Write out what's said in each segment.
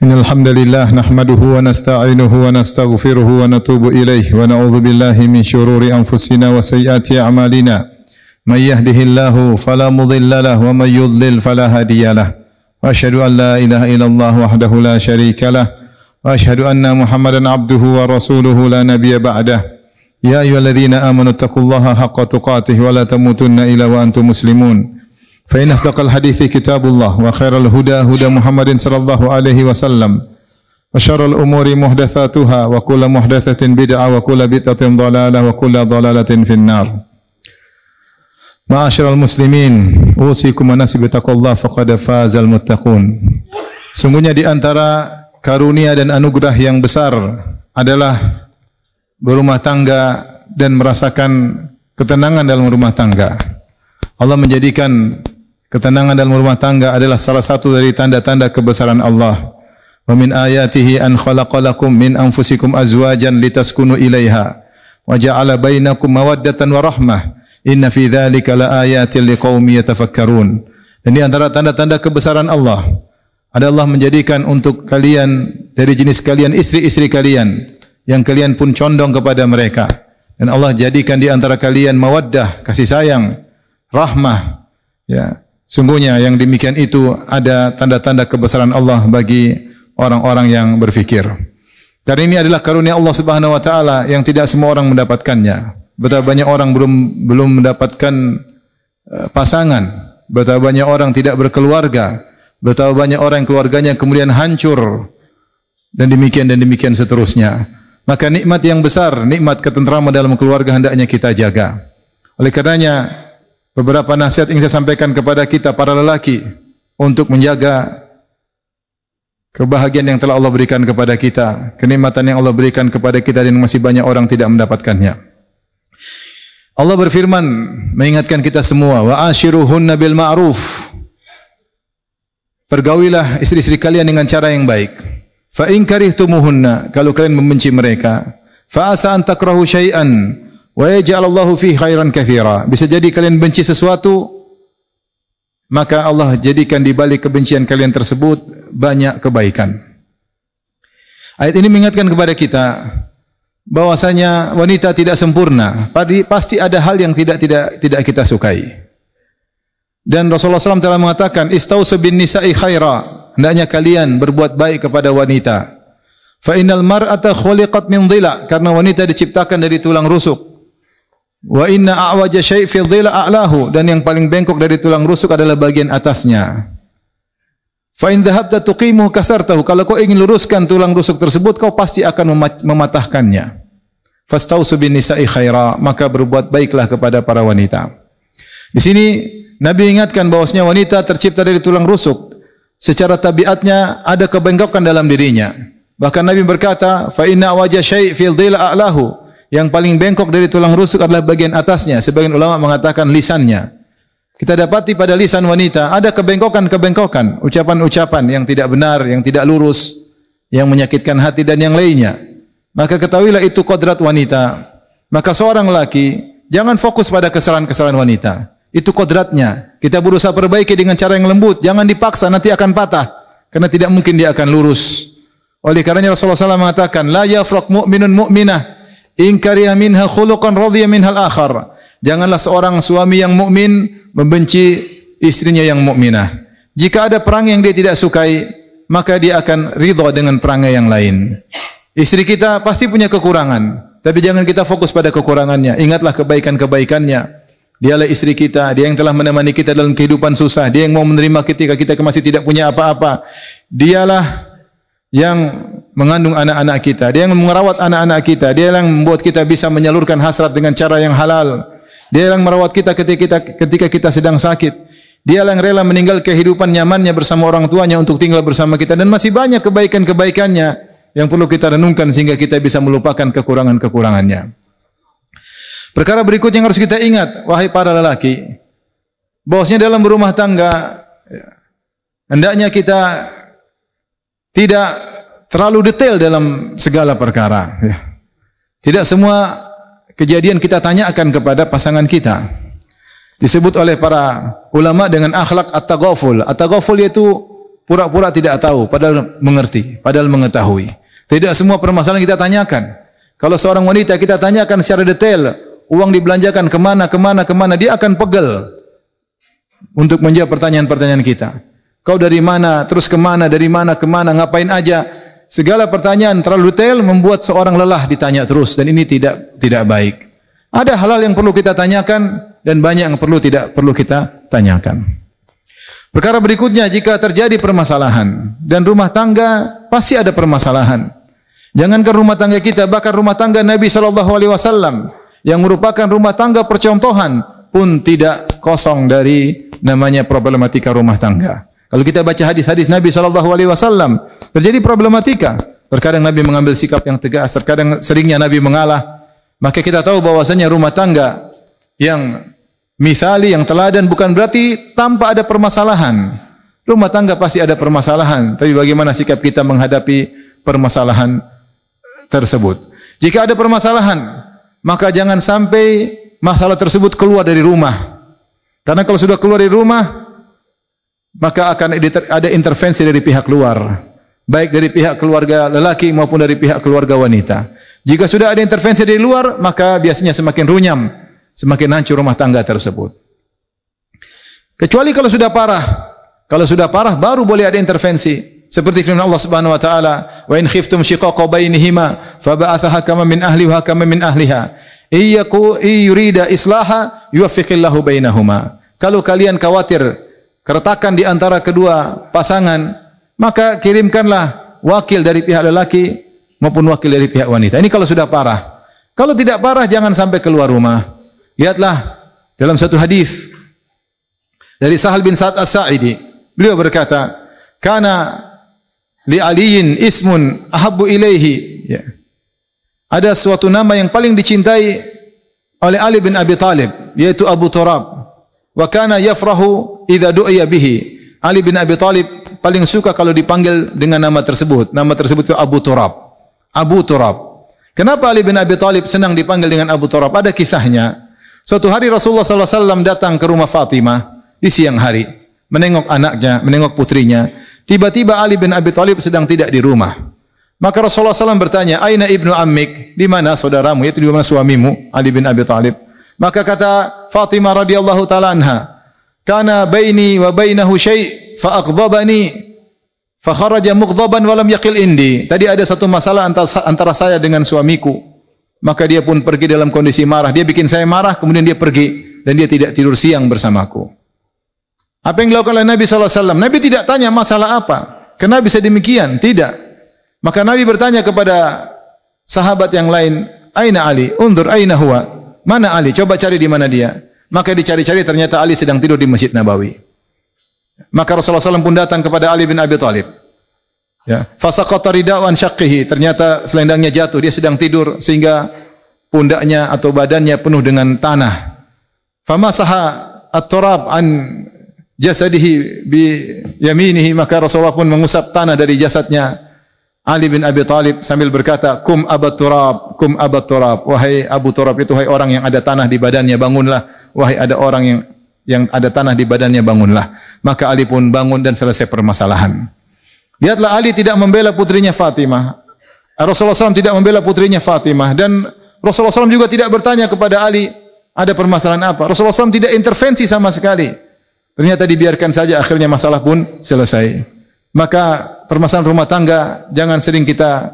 Innal hamdalillah nahmaduhu wa nasta'inuhu wa nastaghfiruhu wa natubu ilaihi wa na'udzu billahi min shururi anfusina wa sayyiati a'malina. May yahdihillahu fala mudilla lahu wa may yudlil fala hadiyalah. Wa asyhadu an la ilaha illallah wahdahu la syarika lah wa asyhadu anna Muhammadan abduhu wa rasuluhu la nabiyya ba'dah. Ya ayyuhalladzina amanu taqullaha haqqa tuqatih wa la tamutunna illa wa antum muslimun. Fa inna asdaqal hadithi kitabullah wa khairal huda huda Muhammadin sallallahu alaihi wasallam wa syarrul umuri muhdatsatuha wa kullu muhdatsatin bid'ah wa kullu bid'atin dhalalah wa kullu dhalalatin finnar. Ma'asyiral muslimin, usikum wa nafsi bittaqullah faqad fazal muttaqun. Sungguhnya di antara karunia dan anugerah yang besar adalah berumah tangga dan merasakan ketenangan dalam rumah tangga. Allah menjadikan ketenangan dalam rumah tangga adalah salah satu dari tanda-tanda kebesaran Allah. Wa min ayatihi an khalaqalakum min anfusikum azwajan litaskunu ilaiha wa ja'ala bainakum mawaddatan wa rahmah. Inna fi dzalika laayatin liqaumin yatafakkarun. Dan di antara tanda-tanda kebesaran Allah adalah Allah menjadikan untuk kalian dari jenis kalian istri-istri kalian yang kalian pun condong kepada mereka. Dan Allah jadikan di antara kalian mawaddah, kasih sayang, rahmah. Ya. Sungguhnya yang demikian itu ada tanda-tanda kebesaran Allah bagi orang-orang yang berfikir. Karena ini adalah karunia Allah Subhanahu wa taala yang tidak semua orang mendapatkannya. Betapa banyak orang belum mendapatkan pasangan, betapa banyak orang tidak berkeluarga, betapa banyak orang yang keluarganya kemudian hancur dan demikian seterusnya. Maka nikmat yang besar, nikmat ketentraman dalam keluarga hendaknya kita jaga. Oleh karenanya beberapa nasihat yang saya sampaikan kepada kita para lelaki untuk menjaga kebahagiaan yang telah Allah berikan kepada kita, kenikmatan yang Allah berikan kepada kita dan masih banyak orang tidak mendapatkannya. Allah berfirman mengingatkan kita semua, wa ashiruhunna bil ma'ruf. Pergaulilah istri-istri kalian dengan cara yang baik. Fa in karihtumuhunna, kalau kalian membenci mereka, fa asa an takrahu syai'an wa yaj'alallahu fihi khairan katsira. Bisa jadi kalian benci sesuatu, maka Allah jadikan di balik kebencian kalian tersebut banyak kebaikan. Ayat ini mengingatkan kepada kita bahwasanya wanita tidak sempurna, pasti ada hal yang tidak kita sukai. Dan Rasulullah SAW telah mengatakan, istausu bin nisa'i khaira, hendaknya kalian berbuat baik kepada wanita. Fa innal mar'ata khuliqat min dhila, karena wanita diciptakan dari tulang rusuk. Wa inna a'waja syai' fi dhila a'lahu, dan yang paling bengkok dari tulang rusuk adalah bagian atasnya. Fa in dhahabta tuqimuhu kasartahu, kalau kau ingin luruskan tulang rusuk tersebut kau pasti akan mematahkannya. Fastausu bin nisa'i khaira, maka berbuat baiklah kepada para wanita. Di sini Nabi ingatkan bahwasanya wanita tercipta dari tulang rusuk. Secara tabiatnya ada kebengkokan dalam dirinya. Bahkan Nabi berkata, fa inna a'waja syai' fil dhila a'lahu, yang paling bengkok dari tulang rusuk adalah bagian atasnya. Sebagian ulama mengatakan lisannya. Kita dapati pada lisan wanita ada kebengkokan-kebengkokan, ucapan-ucapan yang tidak benar, yang tidak lurus, yang menyakitkan hati dan yang lainnya. Maka ketahuilah itu kodrat wanita. Maka seorang laki jangan fokus pada kesalahan-kesalahan wanita. Itu kodratnya. Kita berusaha perbaiki dengan cara yang lembut. Jangan dipaksa, nanti akan patah. Karena tidak mungkin dia akan lurus. Oleh karenanya Rasulullah SAW mengatakan, la yafraq mu'minun mu'minah in kariha minha khuluqan radhiya minhal akhar. Janganlah seorang suami yang mukmin membenci istrinya yang mukminah. Jika ada perang yang dia tidak sukai, maka dia akan ridha dengan perangai yang lain. Istri kita pasti punya kekurangan, tapi jangan kita fokus pada kekurangannya. Ingatlah kebaikan-kebaikannya. Dialah istri kita, dia yang telah menemani kita dalam kehidupan susah, dia yang mau menerima ketika kita masih tidak punya apa-apa. Dialah yang mengandung anak-anak kita, dia yang merawat anak-anak kita, dia yang membuat kita bisa menyalurkan hasrat dengan cara yang halal. Dia yang merawat kita ketika kita sedang sakit. Dia yang rela meninggal kehidupan nyamannya bersama orang tuanya untuk tinggal bersama kita, dan masih banyak kebaikan-kebaikannya yang perlu kita renungkan sehingga kita bisa melupakan kekurangan-kekurangannya. Perkara berikutnya yang harus kita ingat, wahai para lelaki, bahwasanya dalam berumah tangga hendaknya kita tidak terlalu detail dalam segala perkara. Tidak semua kejadian kita tanyakan kepada pasangan kita. Disebut oleh para ulama dengan akhlak at-taghaful. At-taghaful yaitu pura-pura tidak tahu padahal mengerti, padahal mengetahui. Tidak semua permasalahan kita tanyakan. Kalau seorang wanita kita tanyakan secara detail, uang dibelanjakan kemana, dia akan pegel untuk menjawab pertanyaan-pertanyaan kita. Kau dari mana, terus kemana, dari mana, kemana, ngapain aja. Segala pertanyaan terlalu detail membuat seorang lelah ditanya terus, dan ini tidak baik. Ada hal-hal yang perlu kita tanyakan dan banyak yang tidak perlu kita tanyakan. Perkara berikutnya, jika terjadi permasalahan dan rumah tangga pasti ada permasalahan. Jangankan rumah tangga kita, bahkan rumah tangga Nabi SAW yang merupakan rumah tangga percontohan pun tidak kosong dari namanya problematika rumah tangga. Kalau kita baca hadis-hadis Nabi SAW, terjadi problematika. Terkadang Nabi mengambil sikap yang tegas, terkadang seringnya Nabi mengalah. Maka kita tahu bahwasanya rumah tangga yang misali, yang teladan bukan berarti tanpa ada permasalahan. Rumah tangga pasti ada permasalahan, tapi bagaimana sikap kita menghadapi permasalahan tersebut. Jika ada permasalahan, maka jangan sampai masalah tersebut keluar dari rumah. Karena kalau sudah keluar dari rumah, maka akan ada intervensi dari pihak luar, baik dari pihak keluarga lelaki maupun dari pihak keluarga wanita. Jika sudah ada intervensi dari luar, maka biasanya semakin runyam, semakin hancur rumah tangga tersebut. Kecuali kalau sudah parah. Kalau sudah parah baru boleh ada intervensi. Seperti firman Allah Subhanahu wa taala, "Wa in khiftum shiqaqa bainihima fab'atha hakaman min ahlihi wa hakaman min ahliha. Yurida islaha yuwaffiqillahu bainahuma." Kalau kalian khawatir keretakan di antara kedua pasangan, maka kirimkanlah wakil dari pihak lelaki maupun wakil dari pihak wanita. Ini kalau sudah parah. Kalau tidak parah jangan sampai keluar rumah. Lihatlah dalam satu hadis dari Sahal bin Sa'ad As-Sa'idi, beliau berkata, "Kana li aliyin ismun ahabbu ilaihi." Ya. Ada suatu nama yang paling dicintai oleh Ali bin Abi Thalib, yaitu Abu Turab. Wa kana yafrahu idza du'iya bihi. Ali bin Abi Thalib paling suka kalau dipanggil dengan nama tersebut. Nama tersebut itu Abu Turab. Abu Turab. Kenapa Ali bin Abi Thalib senang dipanggil dengan Abu Turab? Ada kisahnya. Suatu hari Rasulullah SAW datang ke rumah Fatimah di siang hari, menengok anaknya, menengok putrinya. Tiba-tiba Ali bin Abi Thalib sedang tidak di rumah. Maka Rasulullah SAW bertanya, "Aina ibnu ammik?" Di mana saudaramu? Yaitu di mana suamimu, Ali bin Abi Thalib. Maka kata Fatimah radhiyallahu taala anha, "Kana baini wa bainahu syai' fa aghdabani fa kharaja mughdaban wa lam yaqil indi." Tadi ada satu masalah antara saya dengan suamiku. Maka dia pun pergi dalam kondisi marah. Dia bikin saya marah, kemudian dia pergi dan dia tidak tidur siang bersamaku. Apa yang dilakukan oleh Nabi SAW? Nabi tidak tanya masalah apa. Kenapa bisa demikian? Tidak. Maka Nabi bertanya kepada sahabat yang lain, "Aina Ali? Undur aina huwa?" Mana Ali? Coba cari di mana dia. Maka dicari-cari, ternyata Ali sedang tidur di Masjid Nabawi. Maka Rasulullah SAW pun datang kepada Ali bin Abi Thalib. Ya, fasaqata rida'u an syaqqihi. Ternyata selendangnya jatuh, dia sedang tidur sehingga pundaknya atau badannya penuh dengan tanah. Famasaha at-turab an jasadihi bi yaminihi. Maka Rasulullah pun mengusap tanah dari jasadnya Ali bin Abi Thalib sambil berkata, "Kum Abat Turab, kum Abat Turab." Wahai Abu Turab, itu wahai orang yang ada tanah di badannya, bangunlah. Wahai ada orang yang ada tanah di badannya, bangunlah. Maka Ali pun bangun dan selesai permasalahan. Lihatlah, Ali tidak membela putrinya Fatimah. Rasulullah SAW tidak membela putrinya Fatimah. Dan Rasulullah SAW juga tidak bertanya kepada Ali, ada permasalahan apa. Rasulullah SAW tidak intervensi sama sekali. Ternyata dibiarkan saja, akhirnya masalah pun selesai. Maka permasalahan rumah tangga jangan sering kita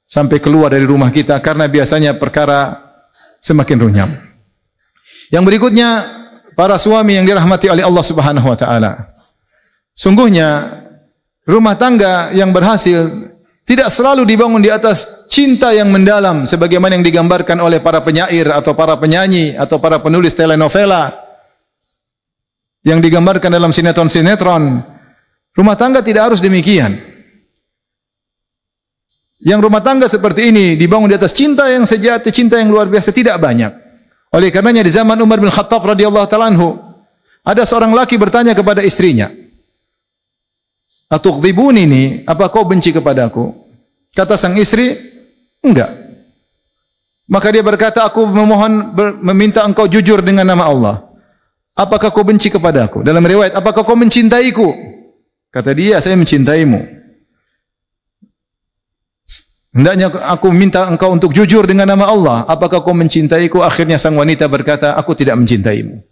sampai keluar dari rumah kita, karena biasanya perkara semakin runyam. Yang berikutnya, para suami yang dirahmati oleh Allah Subhanahu wa taala. Sungguhnya rumah tangga yang berhasil tidak selalu dibangun di atas cinta yang mendalam sebagaimana yang digambarkan oleh para penyair atau para penyanyi atau para penulis telenovela yang digambarkan dalam sinetron-sinetron. Rumah tangga tidak harus demikian. Yang rumah tangga seperti ini dibangun di atas cinta yang sejati, cinta yang luar biasa, tidak banyak. Oleh karenanya di zaman Umar bin Khattab radhiyallahu ta'ala anhu, ada seorang laki bertanya kepada istrinya, "Atughdzibunini, apa kau benci kepadaku?" Kata sang istri, "Enggak." Maka dia berkata, "Aku meminta engkau jujur dengan nama Allah. Apakah kau benci kepadaku?" Dalam riwayat, "Apakah kau mencintaiku?" Kata dia, saya mencintaimu. Hendaknya aku minta engkau untuk jujur dengan nama Allah. Apakah kau mencintaiku? Akhirnya sang wanita berkata, aku tidak mencintaimu.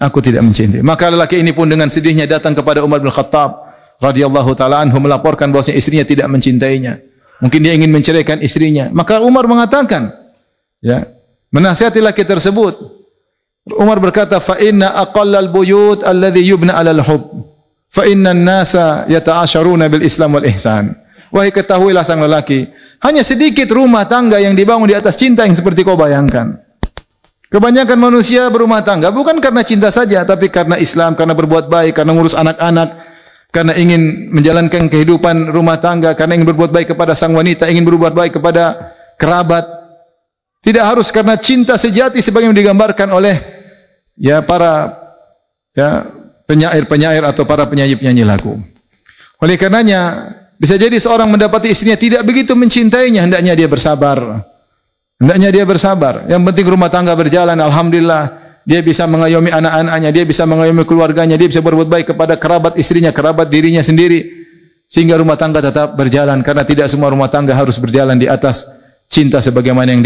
Aku tidak mencintai. Maka lelaki ini pun dengan sedihnya datang kepada Umar bin Khattab radhiyallahu taala anhu melaporkan bahwa istrinya tidak mencintainya. Mungkin dia ingin menceraikan istrinya. Maka Umar mengatakan, ya, menasihati lelaki tersebut. Umar berkata, fa inna aqallal buyut alladhi yubna 'alal hub. Fa inna an-nasa yata'asharuna bil Islam wal ihsan. Wahai ketahuilah sang lelaki, hanya sedikit rumah tangga yang dibangun di atas cinta yang seperti kau bayangkan. Kebanyakan manusia berumah tangga bukan karena cinta saja, tapi karena Islam, karena berbuat baik, karena ngurus anak-anak, karena ingin menjalankan kehidupan rumah tangga, karena ingin berbuat baik kepada sang wanita, ingin berbuat baik kepada kerabat. Tidak harus karena cinta sejati sebagaimana digambarkan oleh ya para ya penyair-penyair atau para penyanyi-penyanyi lagu. Oleh karenanya bisa jadi seorang mendapati istrinya tidak begitu mencintainya, hendaknya dia bersabar. Hendaknya dia bersabar. Yang penting rumah tangga berjalan, alhamdulillah. Dia bisa mengayomi anak-anaknya, dia bisa mengayomi keluarganya, dia bisa berbuat baik kepada kerabat istrinya, kerabat dirinya sendiri. Sehingga rumah tangga tetap berjalan. Karena tidak semua rumah tangga harus berjalan di atas cinta sebagaimana yang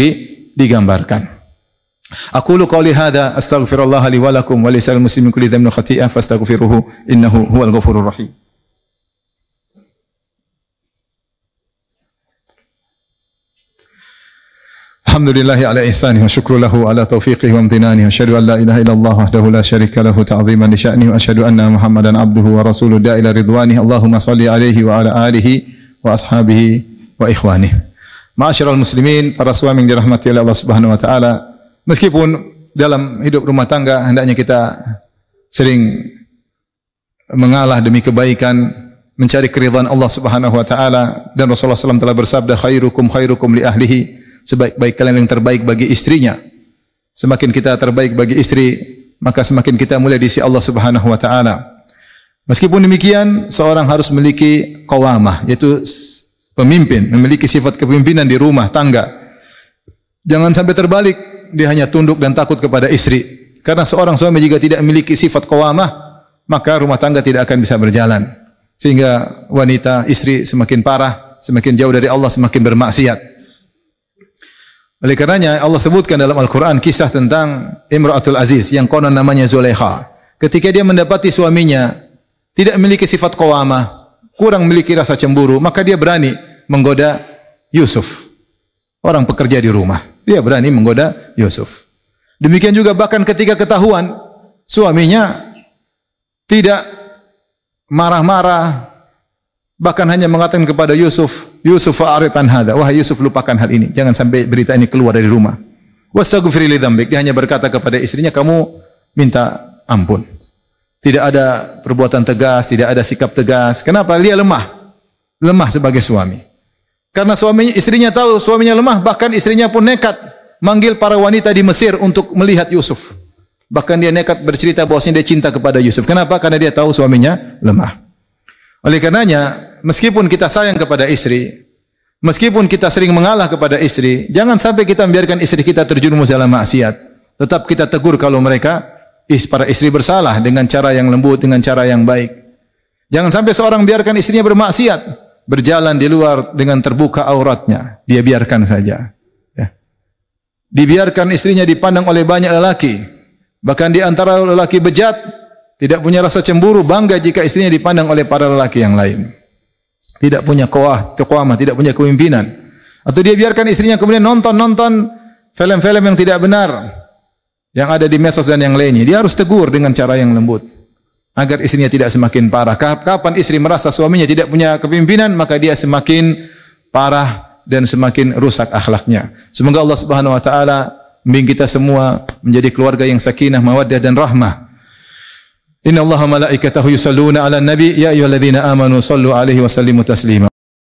digambarkan. Aqulu qawli hadza astaghfirullah li wa lakum wa lisal muslimin kulli dhanbin khati'ah fastaghfiruhu innahu huwal ghafurur rahim. Alhamdulillahi ala ihsanihi wa syukru lahu ala taufiqihi wa amtinanihi wa asyhadu an la ilaha illallah wahdahu la syarika lahu ta'ziman li sya'nihi wa asyhadu anna Muhammadan abduhu wa rasuluhu da'ila ridwanihi. Allahumma salli alaihi wa ala alihi wa ashabihi wa ikhwanihi. Ma'asyiral muslimin, para suami yang dirahmati oleh Allah Subhanahu wa taala, meskipun dalam hidup rumah tangga hendaknya kita sering mengalah demi kebaikan, mencari keridhaan Allah Subhanahu wa taala, dan Rasulullah SAW telah bersabda, khairukum khairukum li ahlihi, sebaik-baik kalian yang terbaik bagi istrinya. Semakin kita terbaik bagi istri, maka semakin kita mulia di sisi Allah Subhanahu wa taala. Meskipun demikian, seorang harus memiliki qawamah, yaitu pemimpin, memiliki sifat kepemimpinan di rumah tangga. Jangan sampai terbalik, dia hanya tunduk dan takut kepada istri. Karena seorang suami jika tidak memiliki sifat qawamah, maka rumah tangga tidak akan bisa berjalan. Sehingga wanita, istri semakin parah, semakin jauh dari Allah, semakin bermaksiat. Oleh karenanya Allah sebutkan dalam Al-Quran kisah tentang Imra'atul Aziz yang konon namanya Zulaikha. Ketika dia mendapati suaminya tidak memiliki sifat qawamah, kurang memiliki rasa cemburu, maka dia berani menggoda Yusuf, orang pekerja di rumah. Dia berani menggoda Yusuf. Demikian juga bahkan ketika ketahuan suaminya tidak marah-marah, bahkan hanya mengatakan kepada Yusuf, Yusuf fa'arid an hadza, wahai Yusuf lupakan hal ini, jangan sampai berita ini keluar dari rumah. Wastaghfir li dzambik, dia hanya berkata kepada istrinya, kamu minta ampun. Tidak ada perbuatan tegas, tidak ada sikap tegas. Kenapa? Dia lemah. Lemah sebagai suami. Karena istrinya tahu suaminya lemah, bahkan istrinya pun nekat manggil para wanita di Mesir untuk melihat Yusuf. Bahkan dia nekat bercerita bahwasanya dia cinta kepada Yusuf. Kenapa? Karena dia tahu suaminya lemah. Oleh karenanya, meskipun kita sayang kepada istri, meskipun kita sering mengalah kepada istri, jangan sampai kita membiarkan istri kita terjerumus dalam maksiat. Tetap kita tegur kalau mereka, para istri bersalah dengan cara yang lembut, dengan cara yang baik. Jangan sampai seorang biarkan istrinya bermaksiat, berjalan di luar dengan terbuka auratnya. Dia biarkan saja. Ya. Dibiarkan istrinya dipandang oleh banyak lelaki. Bahkan di antara lelaki bejat, tidak punya rasa cemburu, bangga jika istrinya dipandang oleh para lelaki yang lain. Tidak punya qawamah, tidak punya kepemimpinan. Atau dia biarkan istrinya kemudian nonton film-film yang tidak benar yang ada di medsos dan yang lainnya. Dia harus tegur dengan cara yang lembut agar istrinya tidak semakin parah. Kapan istri merasa suaminya tidak punya kepemimpinan, maka dia semakin parah dan semakin rusak akhlaknya. Semoga Allah Subhanahu wa taala membimbing kita semua menjadi keluarga yang sakinah, mawaddah dan rahmah. Inna Allaha malaikatahu yusalluna 'alan nabi ya ayyuhalladzina amanu sallu 'alaihi wa sallimu taslima.